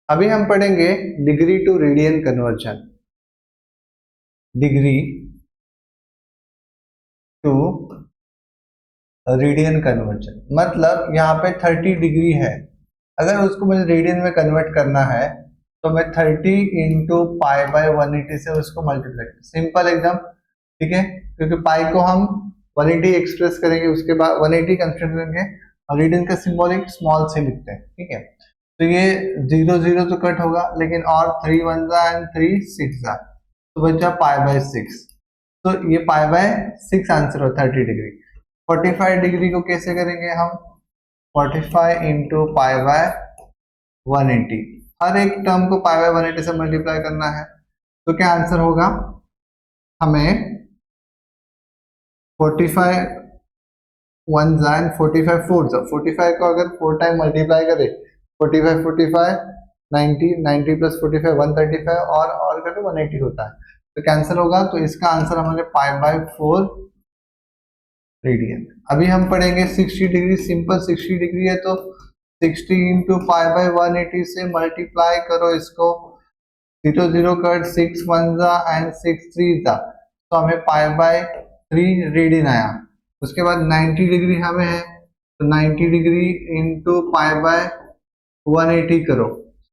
अभी हम पढ़ेंगे degree to radian conversion. Degree to radian conversion मतलब यहाँ पे 30 डिग्री है, अगर उसको मुझे रेडियन में कन्वर्ट करना है तो मैं 30 इंटू पाई बाय 180 से उसको मल्टीप्लाई, सिंपल एकदम, ठीक है। क्योंकि पाई को हम 180 एक्सप्रेस करेंगे, उसके बाद 180 कंसिडर करेंगे और रेडियन का सिंबल एक स्मॉल से लिखते हैं, ठीक है। तो ये 0 0 तो कट होगा, लेकिन और 3 1 एंड 3 6 तो बचा पाई बाय 6। तो ये पाई बाय 6 आंसर हो 30 डिग्री। 45 डिग्री को कैसे करेंगे हम? 45 इंटू पाई बाय 180, हर एक टर्म को पाई बाय 180 से मल्टीप्लाई करना है। तो क्या आंसर होगा? हमें 45 1 एंड 45 4 45 को अगर 4 टाइम मल्टीप्लाई करें, 45 45 90 90 प्लस 45 135 और करें 180 होता है, तो कैंसिल होगा। तो इसका आंसर हमारे पाई बाय 4 रेडियन। अभी हम पढ़ेंगे 60 डिग्री। सिंपल 60 डिग्री है तो 60 इंटू पाई बाय 180 से मल्टीप्लाई करो इसको, 0 0 कट 6 1 एंड 6 3 तो हमें पाई बाय 3 रेडियन आया। उसके बाद 90 डिग्री हमें है तो 90 डिग्री इंटू पाई बाय 180 करो,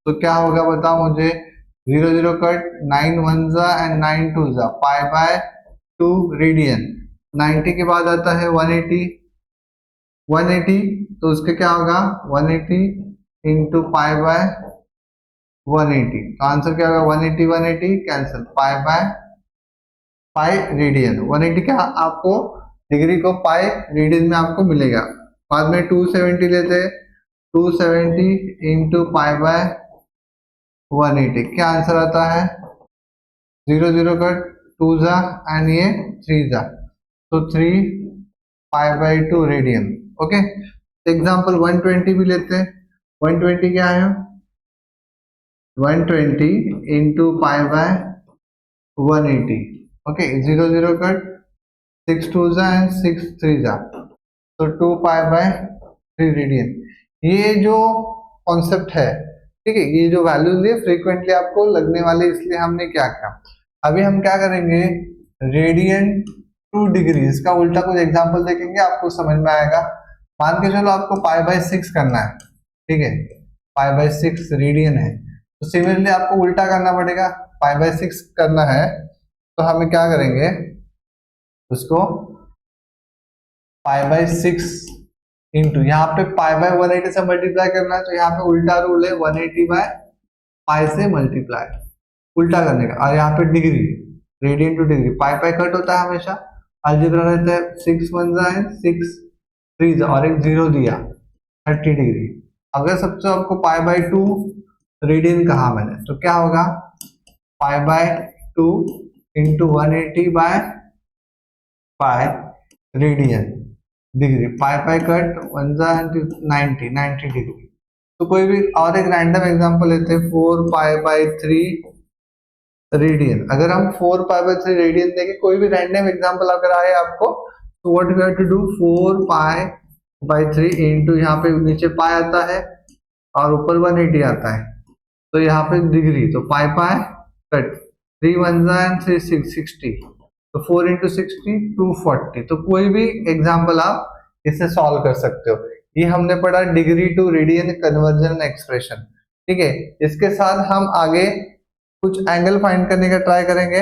तो क्या होगा बताओ मुझे? 0 0 cut 9 1 and 9 2 pi by 2 radian. 90 के बाद आता है 180 180, तो उसके क्या होगा? 180 इंटू पाई बाय 180, तो आंसर क्या होगा? 180 180 cancel, pi by pi radian. 180 क्या आपको डिग्री को पाई रेडियन में आपको मिलेगा। बाद में 270 लेते हैं, 270 इंटू पाई बाय 180, क्या आंसर आता है? 0 0 कट 2 एंड ये 3 तो 3 pi by 2 radian. Okay, example 120 भी लेते हैं। 120 क्या है? 120 into pi by 180, okay. 0 0 cut 6 2 and 6 3 तो 2 पाई बाय 3 रेडियन। ये जो कॉन्सेप्ट है, ठीक है, ये जो वैल्यूज है फ्रीक्वेंटली आपको लगने वाले, इसलिए हमने क्या किया, अभी हम क्या करेंगे? रेडियन टू डिग्री, इसका उल्टा कुछ एग्जांपल देखेंगे, आपको समझ में आएगा। मान के चलो आपको पाई बाय 6 करना है, ठीक है, पाई बाय 6 रेडियन है, तो सिमिलरली आपको उल्टा करना पड़ेगा। पाई बाय 6 करना है तो हमें क्या करेंगे? उसको पाई बाय 6 इंटू, यहाँ पे पाई बाय 180 से मल्टीप्लाई करना है, तो यहाँ पे उल्टा रूल है, 180 बाय पाई से मल्टीप्लाई, उल्टा करने का। और यहाँ पे डिग्री, रेडियन टू डिग्री, पाई पाई कट होता है हमेशा, अलजेब्रा रहता है 6 1 एंड 6 3 और एक 0 दिया 30 डिग्री। अगर सबसे आपको पाई बाय 2 रेडियन कहा मैंने, तो क्या होगा? Pi by 2 into 180 by pi radian degree, pi pi cut 1 90 90 degree. तो कोई भी और एक रैंडम एग्जांपल लेते हैं, 4 पाई बाय 3 रेडियन। अगर हम 4 पाई बाय 3 रेडियन देखें, कोई भी रैंडम एग्जांपल अगर आए आपको, तो what we have to do, 4 pi by 3 into, यहाँ पे नीचे पाई आता है और ऊपर 180 आता है, तो यहाँ पे डिग्री, तो पाई पाई कट 3 1 एंड 3 6 60, तो 4 इंटू 60 240। तो कोई भी एग्जाम्पल आप इससे सॉल्व कर सकते हो। ये हमने पढ़ा degree to radian conversion expression, ठीक है। इसके साथ हम आगे कुछ एंगल फाइंड करने का ट्राई करेंगे।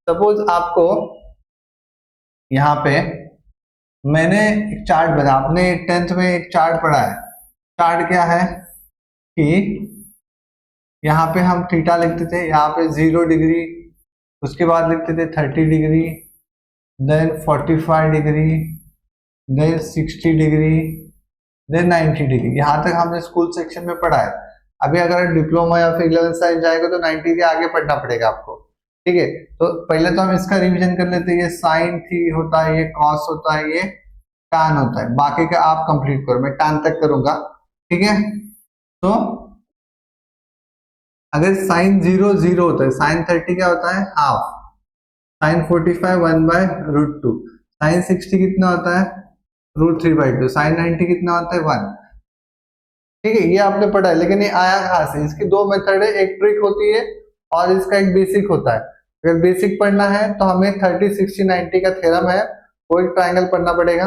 सपोज आपको यहाँ पे मैंने एक चार्ट बना, आपने 10th में एक चार्ट पढ़ा है। चार्ट क्या है कि यहाँ पे हम थीटा लिखते थे, यहाँ पे 0 डिग्री, उसके बाद लिखते थे 30 degree, then 45 degree, then 60 degree, then 90 degree. यहाँ तक हमने स्कूल सेक्शन में पढ़ा है। अभी अगर डिप्लोमा या फिर 11th साइंस जाएगा तो 90 के आगे पढ़ना पड़ेगा आपको, ठीक है। तो पहले तो हम इसका रिवीजन कर लेते हैं। ये साइन थी होता है, ये कॉस होता है, ये टैन होता है। बाकी का आप कंप्लीट करो, मैं टैन तक करूंगा, ठीक है। तो अगर साइन 0 0 होता है, साइन 30 क्या होता है? Half. Sine 45 1 by root 2। Sine 60 कितना होता है? Root 3 by 2। साइन 90 कितना होता है? 1। ठीक है, ये आपने पढ़ा है, लेकिन ये आया कहाँ से? इसकी दो मेथड है, एक ट्रिक होती है और इसका एक बेसिक होता है। अगर बेसिक पढ़ना है तो हमें 30, 60, 90 का थ्योरम है वो एक ट्राइंगल पढ़ना पड़ेगा,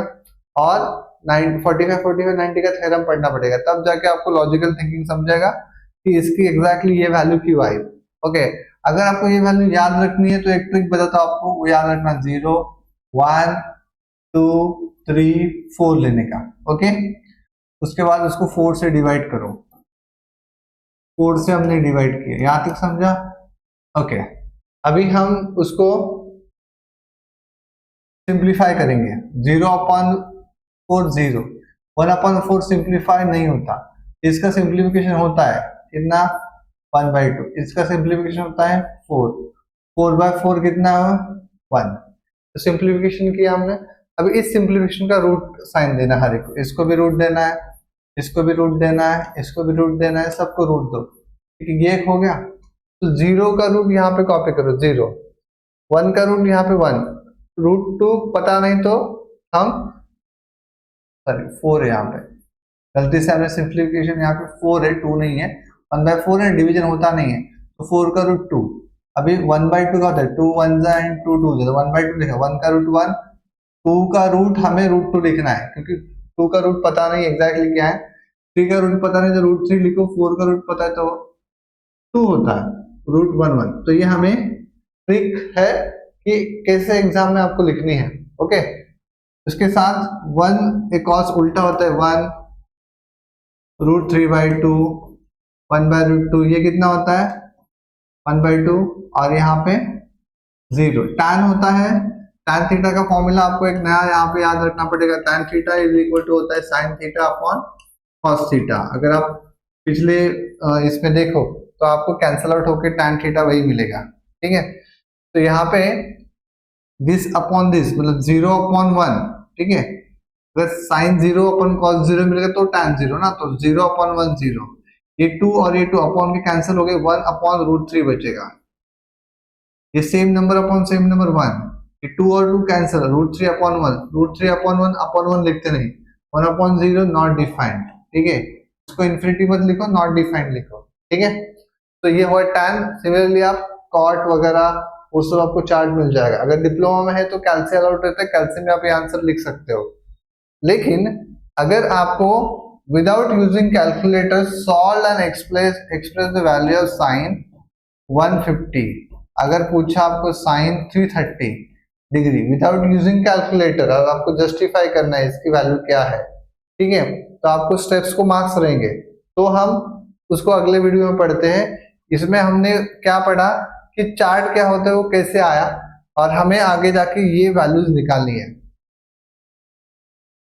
और 45, 45, 90 का थ्योरम पढ़ना पड़ेगा, तब जाके आपको लॉजिकल थिंकिंग समझेगा कि इसकी एग्जैक्टली ये वैल्यू क्यों आई। ओके, अगर आपको ये वैल्यू याद रखनी है तो एक ट्रिक बताता हूं आपको, वो याद रखना 0, 1, 2, 3, 4 लेने का। ओके, उसके बाद उसको 4 से डिवाइड करो। 4 से हमने डिवाइड किया, यहां तक समझा? ओके, अभी हम उसको सिंप्लीफाई करेंगे। 0/4 0, 1/4 सिंप्लीफाई नहीं होता, इसका सिंप्लीफिकेशन होता है कितना? 1/2। इसका सिंप्लीफिकेशन होता है 4, 4/4 कितना है? 1। तो सिंप्लीफिकेशन किया हमने। अभी इस सिंप्लीफिकेशन का रूट साइन देना हर एक को, इसको भी रूट देना है, इसको भी रूट देना है, इसको भी रूट देना है, सबको रूट दो। ठीक है, ये एक हो गया। तो 0 का रूट यहाँ पे कॉपी करो 0, 1 का रूट यहाँ पे 1, √2 पता नहीं तो हम, सॉरी 4 है यहाँ पे, गलती से हमने सिंप्लीफिकेशन यहाँ पे 4 है, 2 नहीं है, 1/4 है, डिवीजन होता नहीं है, तो 4 का रूट 2। अभी 1/2 का होता है 2 1 एंड 2 2, 1/2 लिखा, 1 का रूट 1, 2 का रूट हमें √2 लिखना है, क्योंकि 2 का रूट पता नहीं एग्जैक्टली क्या है, 3 का रूट पता नहीं तो √3 लिखो, 4 का रूट पता है तो 2 होता है, √1 तो ये हमें ट्रिक है कि कैसे एग्जाम में आपको लिखनी है। ओके, उसके साथ 1 एक कॉस उल्टा होता है, 1 √3/2, 1/√2, ये कितना होता है? 1/2, और यहाँ पे 0 tan होता है। tan थीटा का फॉर्मूला आपको एक नया यहाँ पे याद रखना पड़ेगा, tan theta is equal to होता है sin theta upon cos theta. अगर आप पिछले इसमें देखो तो आपको कैंसल आउट होकर tan थीटा वही मिलेगा। ठीक है, तो यहाँ पे दिस अपॉन दिस मतलब 0/1, ठीक है, अगर sin 0 अपॉन cos 0 मिलेगा तो tan 0 ना, तो 0/1 0, ये 2 और ये 2 अपॉन के कैंसिल हो गए, 1/√3 बचेगा, ये same number upon same number 1, ये 2 और 2 कैंसिल, √3/1, √3/1 अपॉन 1 लिखते नहीं, 1/0 नॉट डिफाइंड। ठीक है, इसको इन्फिनिटी मत लिखो, नॉट डिफाइंड लिखो। ठीक है, तो ये हुआ tan। सिमिलरली आप कॉट वगैरह वो सब आपको चार्ट मिल जाएगा। अगर डिप्लोमा में है तो कैल्सियम अलाउड रहता है, कैल्सियम में आप ये आंसर लिख सकते हो। लेकिन अगर आपको without using calculator solve and express the value of sin 150, अगर पूछा आपको sin 330 degree without using calculator, और आपको जस्टिफाई करना है इसकी वैल्यू क्या है, ठीक है, तो आपको स्टेप्स को मार्क्स रहेंगे, तो हम उसको अगले वीडियो में पढ़ते हैं। इसमें हमने क्या पढ़ा कि चार्ट क्या होता है, वो कैसे आया, और हमें आगे जाके ये वैल्यूज निकालनी है।